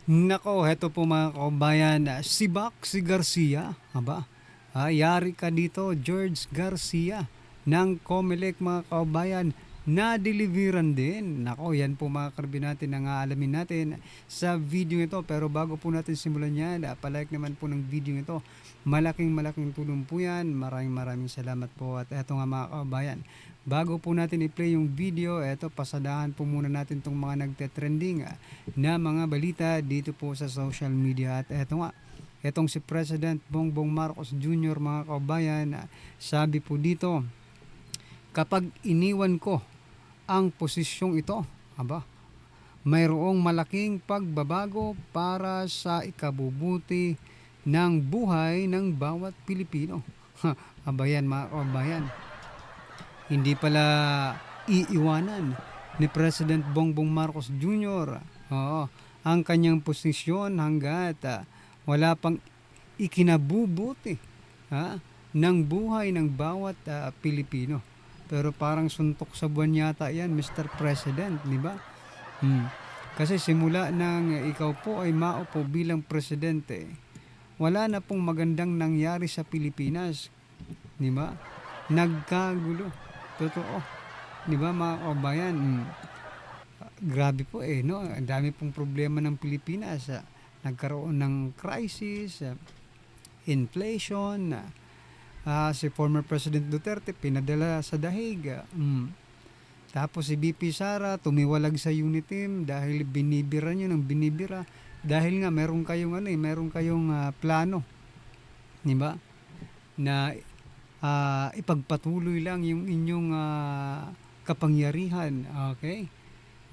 Nako, heto po mga kabayan, si Baxi Garcia, aba, yari ka dito, George Garcia, ng Comelec mga kabayan, na-deliveran din. Nako, yan po mga karbi natin ang aalamin natin sa video ito. Pero bago po natin simulan yan, palike naman po ng video ito. Malaking malaking tulong po yan. Maraming maraming salamat po. At eto nga mga kabayan, bago po natin i-play yung video, eto pasadahan po muna natin itong mga nagte-trending na mga balita dito po sa social media. At eto nga, etong si President Bongbong Marcos Jr. mga kabayan, sabi po dito, kapag iniwan ko ang posisyong ito, aba, mayroong malaking pagbabago para sa ikabubuti ng buhay ng bawat Pilipino. Aba yan mga kabayan, hindi pala iiwanan ni President Bongbong Marcos Jr. Ang kanyang posisyon hanggat wala pang ikinabubuti ng buhay ng bawat Pilipino. Pero parang suntok sa buwan yata yan, Mr. President, di ba? Kasi simula nang ikaw po ay maupo bilang presidente, wala na pong magandang nangyari sa Pilipinas, di ba? Nagkagulo. Totoo. Di ba mga kabayan? Grabe po no? Ang dami pong problema ng Pilipinas. Nagkaroon ng crisis, inflation, si former President Duterte pinadala sa dahig. Tapos si BP Sara tumiwalag sa Uniteam dahil binibira nyo ng binibira. Dahil nga meron kayong meron kayong plano, di ba? Na ipagpatuloy lang yung inyong kapangyarihan, okay?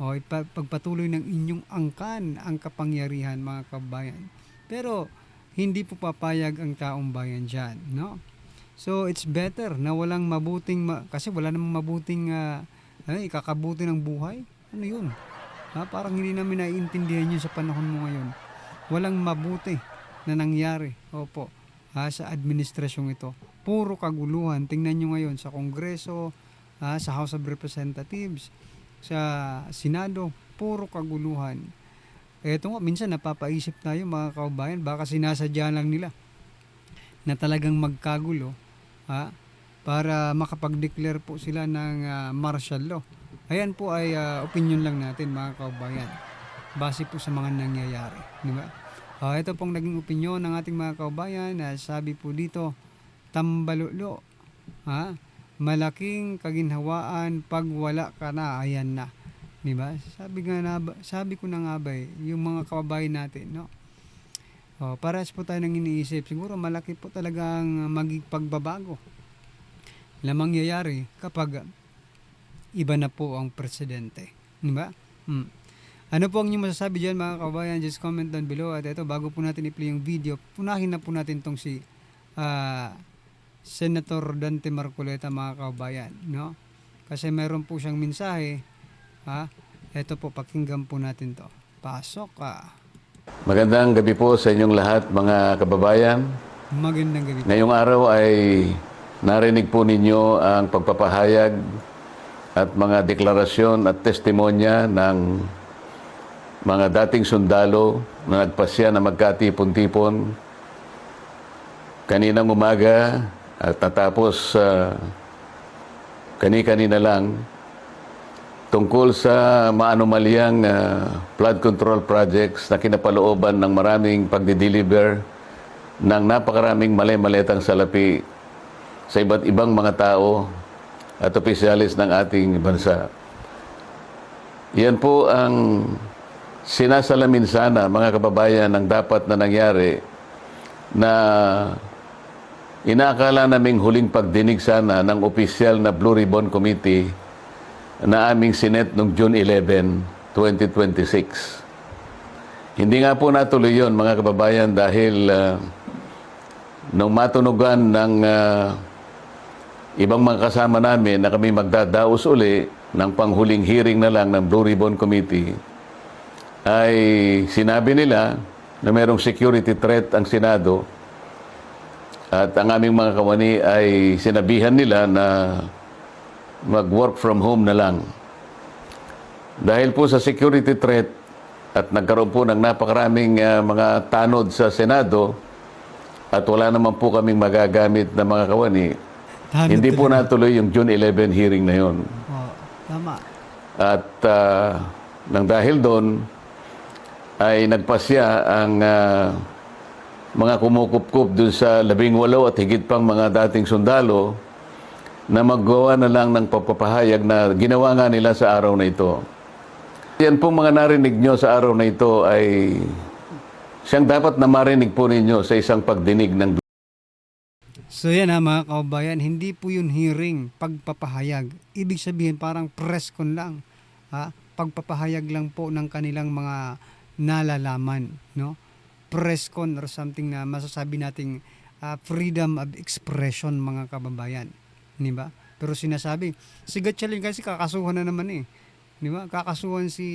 O ipagpatuloy ng inyong angkan ang kapangyarihan mga kabayan. Pero hindi po papayag ang taong bayan dyan, no? So it's better na walang mabuting kasi wala namang mabuting ikakabuti ng buhay. Ano yun? Parang hindi namin naiintindihan yun sa panahon mo ngayon. Walang mabuti na nangyari. Opo. Sa administrasyong ito. Puro kaguluhan. Tingnan nyo ngayon sa Kongreso, sa House of Representatives, sa Senado, puro kaguluhan. Eto nga, minsan napapaisip tayo mga kaubayan, baka sinasadya lang nila na talagang magkagulo para makapag-declare po sila ng martial law. Ayan po ay opinion lang natin mga kaubayan, base po sa mga nangyayari, di ba? Ito pong naging opinion ng ating mga kaubayan. Sabi po dito, tambalulo, malaking kaginhawaan pag wala ka na, ayan na, di ba? Sabi ko na nga ba yung mga kababayan natin, no? Parehas po tayo nang iniisip. Siguro malaki po talagang magpagbabago na mangyayari kapag iba na po ang presidente, di ba? Ano po ang inyong masasabi dyan mga kababayan? Just comment down below. At ito, bago po natin i-play yung video, punahin na po natin tong si Senator Dante Marcoleta mga kababayan, no? Kasi meron po siyang mensahe. Ito po, pakinggan po natin to. Pasok Magandang gabi po sa inyong lahat mga kababayan. Magandang gabi. Ngayong araw ay narinig po ninyo ang pagpapahayag at mga deklarasyon at testimonya ng mga dating sundalo na nagpasya na magkatipon-tipon kaninang umaga at natapos kani-kanina lang tungkol sa maanomalyang flood control projects na kinapalooban ng maraming pagdi-deliver ng napakaraming mali-malitang salapi sa iba't ibang mga tao at opisyalis ng ating bansa. Yan po ang sinasalamin sana mga kababayan ng dapat na nangyari na inaakala naming huling pagdinig sana ng opisyal na Blue Ribbon Committee na aming Senate noong June 11, 2026. Hindi nga po natuloy yun mga kababayan dahil nung matunugan ng ibang mga kasama namin na kami magdadaos uli ng panghuling hearing na lang ng Blue Ribbon Committee, ay sinabi nila na mayroong security threat ang Senado at ang aming mga kawani ay sinabihan nila na mag-work from home na lang. Dahil po sa security threat, at nagkaroon po ng napakaraming mga tanod sa Senado at wala naman po kaming magagamit na mga kawani, Tanod hindi po talaga. natuloy yung June 11 hearing na yon. Oo, tama. At nang dahil doon ay nagpasya ang mga kumukup-kup dun sa 18 at higit pang mga dating sundalo na maggawa na lang ng pagpapahayag na ginawa nga nila sa araw na ito. Yan pong mga narinig nyo sa araw na ito ay siyang dapat na marinig po ninyo sa isang pagdinig ng. So yan mga kaubayan, hindi po yun hearing, pagpapahayag. Ibig sabihin parang press con lang. Pagpapahayag lang po ng kanilang mga nalalaman. No? Press con or something na masasabi nating freedom of expression mga kababayan. Di ba? Pero sinasabi, si Gatchalian kasi kakasuhan na naman eh. Di ba? Kakasuhan si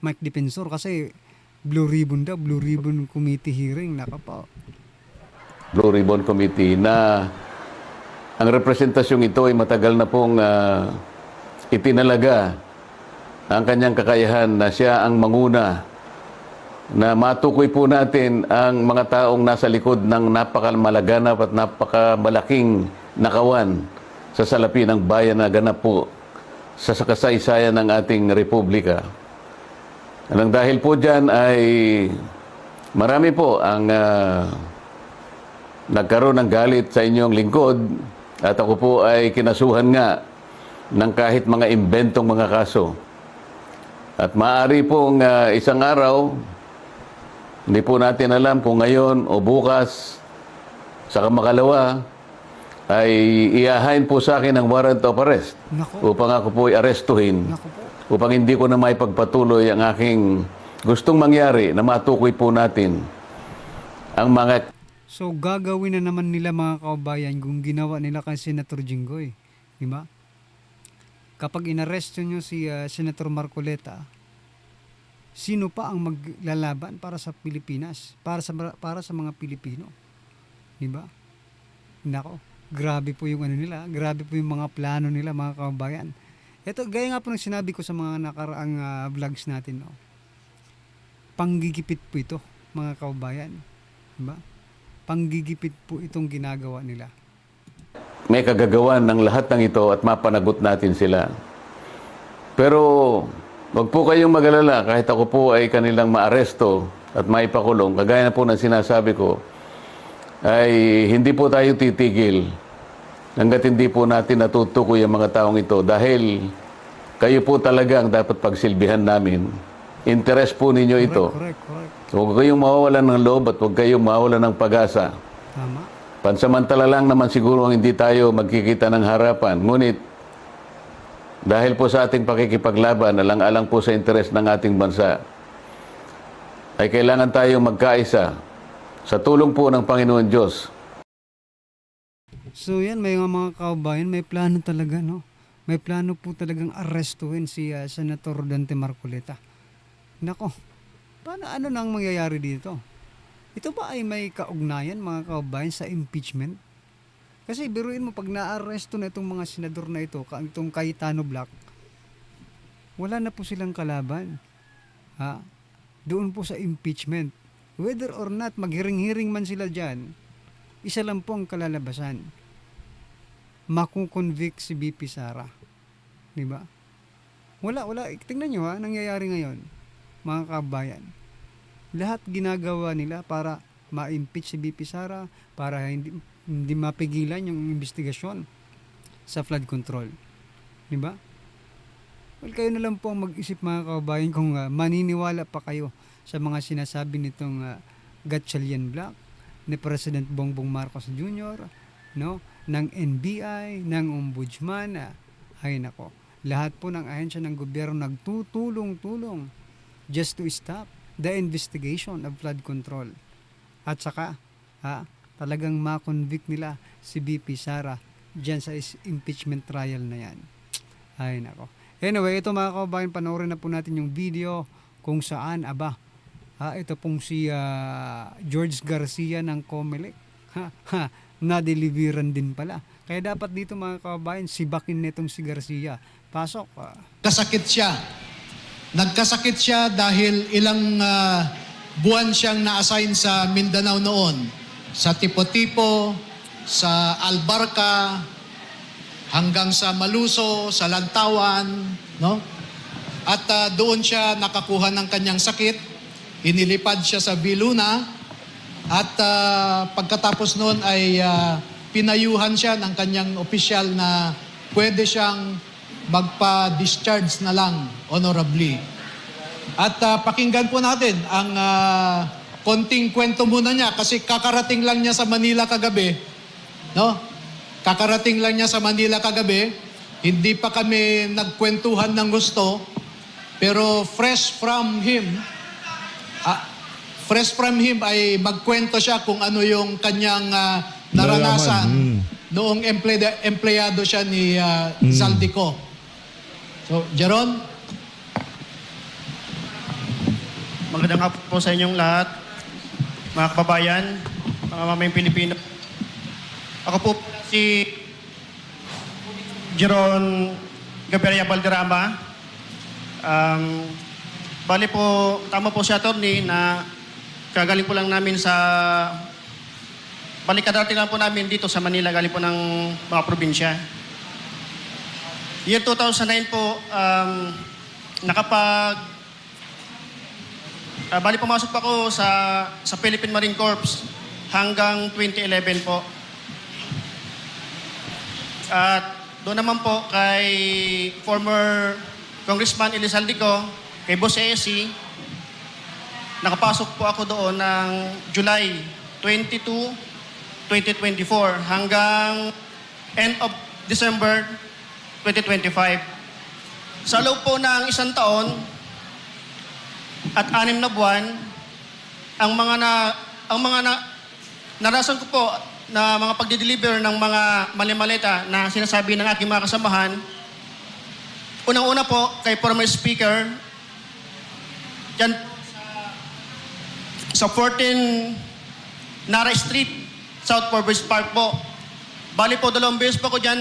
Mike Defensor kasi Blue Ribbon daw, Blue Ribbon Committee hearing. Naka po. Blue Ribbon Committee na ang representasyong ito ay matagal na pong itinalaga ang kanyang kakayahan na siya ang manguna na matukoy po natin ang mga taong nasa likod ng napakamalaganap at napakamalaking nakawan sa salapi ng bayan na ganap po sa kasaysayan ng ating republika. Nang dahil po dyan ay marami po ang nagkaroon ng galit sa inyong lingkod at ako po ay kinasuhan nga ng kahit mga imbentong mga kaso. At maaari pong isang araw, hindi po natin alam kung ngayon o bukas, sa kamakalawa, ay iahain po sa akin ang warrant of arrest. Nako. Upang ako po ay arestuhin. Nako po. Upang hindi ko na may pagpatuloy ang aking gustong mangyari na matukoy po natin ang mga. So gagawin na naman nila mga kaubayan kung ginawa nila kay Senator Jinggoy. Di ba? Kapag inaresto nyo si Senator Marcoleta, sino pa ang maglalaban para sa Pilipinas? Para sa mga Pilipino? Di ba? Nako, grabe po yung ano nila, grabe po yung mga plano nila mga kaubayan. Ito, gaya nga po ng sinabi ko sa mga nakaraang vlogs natin, no? Panggigipit po ito, mga kaubayan. Diba? Panggigipit po itong ginagawa nila. May kagagawan ng lahat ng ito at mapanagot natin sila. Pero wag po kayong mag-alala kahit ako po ay kanilang maaresto at maipakulong. Kagaya na po ng sinasabi ko, ay hindi po tayo titigil hanggat hindi po natin natutukoy ang mga taong ito dahil kayo po talaga ang dapat pagsilbihan namin. Interest po ninyo ito. Correct. Huwag kayong mawawalan ng loob at huwag kayong mawawalan ng pag-asa. Tama. Pansamantala lang naman siguro ang hindi tayo magkikita ng harapan. Ngunit, dahil po sa ating pakikipaglaban, alang-alang po sa interes ng ating bansa, ay kailangan tayong magkaisa sa tulong po ng Panginoon Diyos. So yan, may mga kaubayan, may plano talaga, no? May plano po talagang arestuhin si Senator Dante Marcoleta. Nako, ano nang mangyayari dito? Ito ba ay may kaugnayan mga kaubayan sa impeachment? Kasi biruin mo, pag na-arresto na itong mga senador na ito, itong Cayetano Black, wala na po silang kalaban. Doon po sa impeachment. Whether or not maghiring-hiring man sila dyan, isa lang po ang kalalabasan. Makukonvict si BP Sara. Diba? Wala. Tingnan nyo nangyayari ngayon, mga kabayan. Lahat ginagawa nila para ma-impeach si BP Sara, para hindi mapigilan yung investigasyon sa flood control. Diba? Well, kayo na lang po ang mag-isip mga kabayan kung maniniwala pa kayo sa mga sinasabi nitong Gatchalian Black, ni President Bongbong Marcos Jr., no, ng NBI, ng Ombudsman, ay nako. Lahat po ng ahensya ng gobyerno nagtutulong-tulong just to stop the investigation of flood control. At saka, talagang ma-convict nila si BP Sara dyan sa impeachment trial na yan. Ay nako. Anyway, ito mga kabayan, panoorin na po natin yung video kung saan, ito pong si George Garcia ng COMELEC. Na-deliveran din pala. Kaya dapat dito mga kabayan, sibakin netong si Garcia. Pasok. Kasakit siya nagkasakit siya dahil ilang buwan siyang na-assign sa Mindanao noon. Sa Tipo-Tipo, sa Albarca, hanggang sa Maluso, sa Lantawan, no? At doon siya nakakuha ng kanyang sakit. Inilipad siya sa Viluna at pagkatapos noon ay pinayuhan siya ng kanyang opisyal na pwede siyang magpa-discharge na lang honorably. At pakinggan po natin ang konting kwento muna niya kasi kakarating lang niya sa Manila kagabi. No? Kakarating lang niya sa Manila kagabi. Hindi pa kami nagkwentuhan ng gusto. Pero fresh from him ay magkwento siya kung ano yung kanyang naranasan noong empleyado siya ni Zaldico. So, Jeron? Magandang hapon po sa inyong lahat, mga kababayan, mga mamayang Pilipino. Ako po si Jeron Gaberia Valderrama. Bali po, tama po si attorney na kagaling po lang namin sa kadarating lang po namin dito sa Manila, galing po ng mga probinsya. Year 2009 po, bali pumasok pa ako sa Philippine Marine Corps hanggang 2011 po. At doon naman po kay former Congressman Elizaldico, kay Boss ESC, nakapasok po ako doon ng July 22, 2024 hanggang end of December 2025. Sa loob po ng isang taon at 6 na buwan, ang mga narasan ko po na mga pagde-deliver ng mga mali-maleta na sinasabi ng aking mga kasamahan. Unang-una po kay former speaker, dyan sa 14 Nara Street, South Forbes Park po. Bali po, 2 beses po ako dyan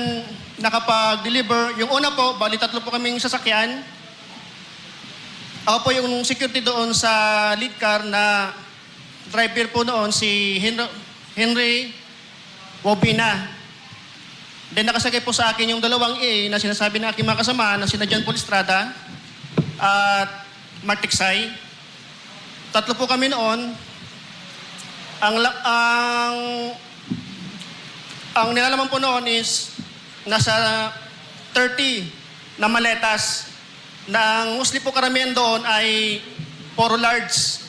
nakapag-deliver. Yung una po, bali 3 po kaming sasakyan. Ako po yung security doon sa lead car na driver po noon si Henry Wobina. Then nakasagay po sa akin yung 2 A na sinasabi ng aking mga kasama na sina John Paul Estrada at Mark Tiksay. 3 po kami noon. Ang nilalaman po noon is nasa 30 na maletas na ang mostly po karamihan doon ay puro large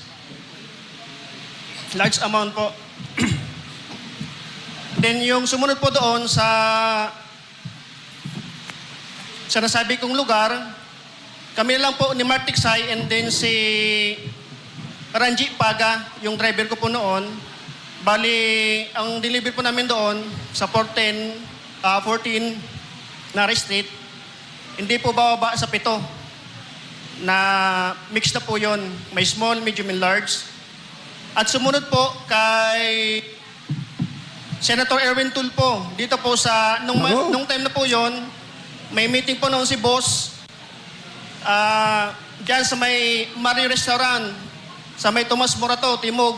amount po. Then yung sumunod po doon sa nasabi kong lugar, kami lang po ni Mark Tiksay and then si Ranji Paga, yung driver ko po noon. Bali, ang deliver po namin doon sa 14 Nara Street, hindi po bababa sa 7 na mixed na po yon. May small, medium, and large. At sumunod po kay Senator Erwin Tulfo, dito po sa, nung time na po yon, may meeting po noon si Boss, dyan sa may Marie Restaurant, sa may Tomas Morato, Timog,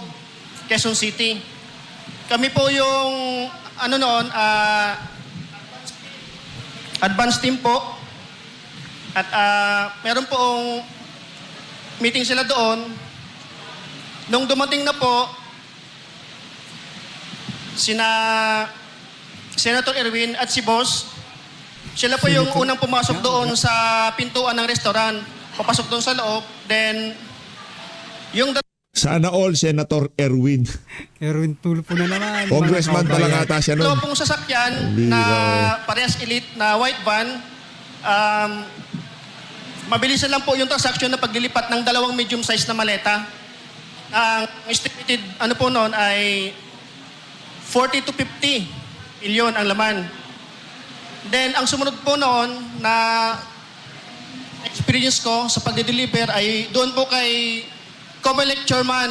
Quezon City. Kami po yung, advance team po. At meron pong meeting sila doon. Nung dumating na po, sina Senator Erwin at si Boss, sila po yung unang pumasok doon sa pintuan ng restaurant. Papasok doon sa loob, then yung Sana all Senator Erwin. Erwin Tulfo na naman. Congressman mga pala kababayan. nga ata siya dalawa nun. pong sasakyan Hindi na raw. parehas elite na white van. Mabilisan lang po yung transaction na paglilipat ng 2 medium size na maleta. Ang estimated po noon ay 40 to 50 milyon ang laman. Then, ang sumunod po noon na experience ko sa pagde-deliver ay doon po kay Comelec Chairman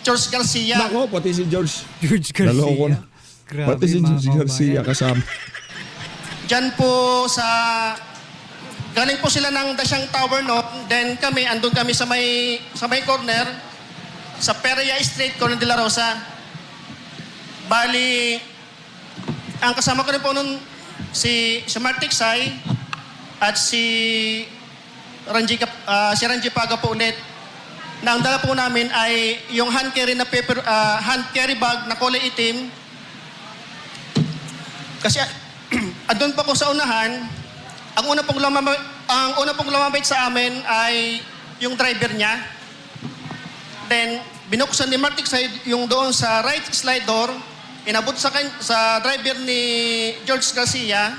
George Garcia. Nako, pati si George. George Garcia. Naloko na. Grabe, Pati si mga George Garcia kababayan. kasama. Diyan po sa galing po sila ng Dasyang Tower, no? Then kami, andun kami sa may corner, sa Perea Street, Colon de la Rosa. Bali, ang kasama ko rin po nun, si Mark Tiksay at si Ranji Paga po ulit. Na ang dala po namin ay yung hand carry bag na kulay itim. Kasi andun pa ko sa unahan, ang una pong lumamabit sa amin ay yung driver niya. Then, binuksan ni Martik yung doon sa right slide door, inabot sa driver ni George Garcia.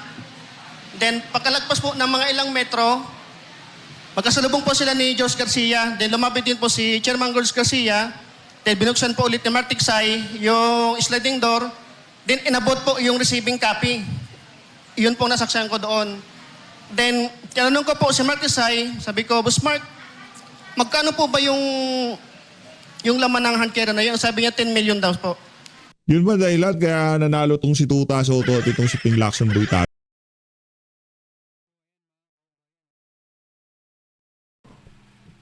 Then, pagkalagpas po ng mga ilang metro, magkasalubong po sila ni George Garcia. Then, lumapit din po si Chairman George Garcia. Then, binuksan po ulit ni Martik yung sliding door. Then, inabot po yung receiving copy. Yun po nasaksihan ko doon. Then, tinanong ko po si Mark Tisay, sabi ko, Boss Mark, magkano po ba yung laman ng hand carry na yun? Sabi niya, 10 million daw po. Yun ba dahilan kaya nanalo tong si Tuta Soto at itong si Ping Lacson Boy tayo?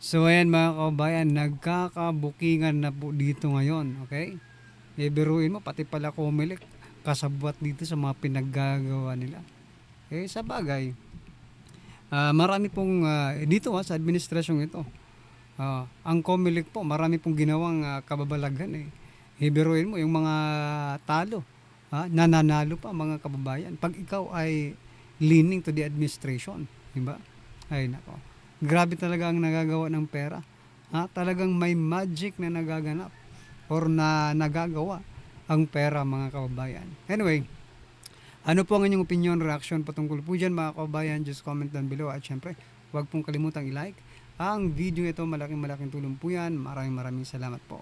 So ayan mga kabayan, nagkakabukingan na po dito ngayon, okay? Biruin mo, pati pala Comelec, kasabwat dito sa mga pinaggagawa nila. Okay, sa bagay, marami pong, dito sa administrasyong ito, ang Comelec po, marami pong ginawang kababalaghan eh. Biruin mo, yung mga talo, nananalo pa mga kababayan. Pag ikaw ay leaning to the administration, diba? Ay nako. Grabe talaga ang nagagawa ng pera. Talagang may magic na nagaganap or na nagagawa ang pera mga kababayan. Anyway, ano po ang inyong opinion, reaction patungkol po dyan mga kababayan? Just comment down below at syempre, huwag pong kalimutang i-like ang video ito. Malaking tulong po yan. Maraming salamat po.